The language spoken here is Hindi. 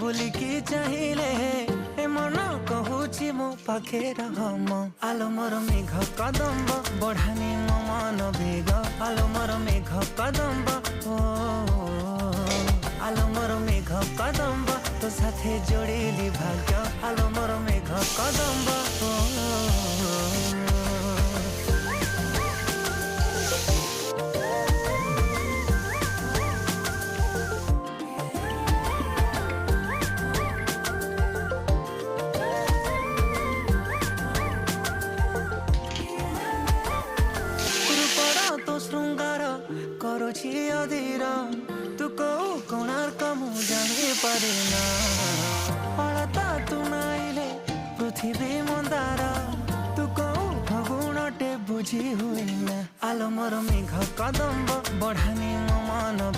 बुलिकी चाहिए ए मन कहूची मो पाखे रह आलो मोर मेघ कदम्ब बढ़ानी मो मन बेग आलो मोर मेघ कदम्ब ओ आलो मोर मेघ कदम्ब तो साथे जोड़िली भाग्य आलो मोर मेघ कदम्ब श्रृंगार करुछि अधीर तू को कोणार्क मु जानी पारे ना अलता तू नाइले पृथ्वी मंदार तू को फगुणटे बुझी हुए ना आलो मोर मेघ कदम्ब बढ़ानी मो मन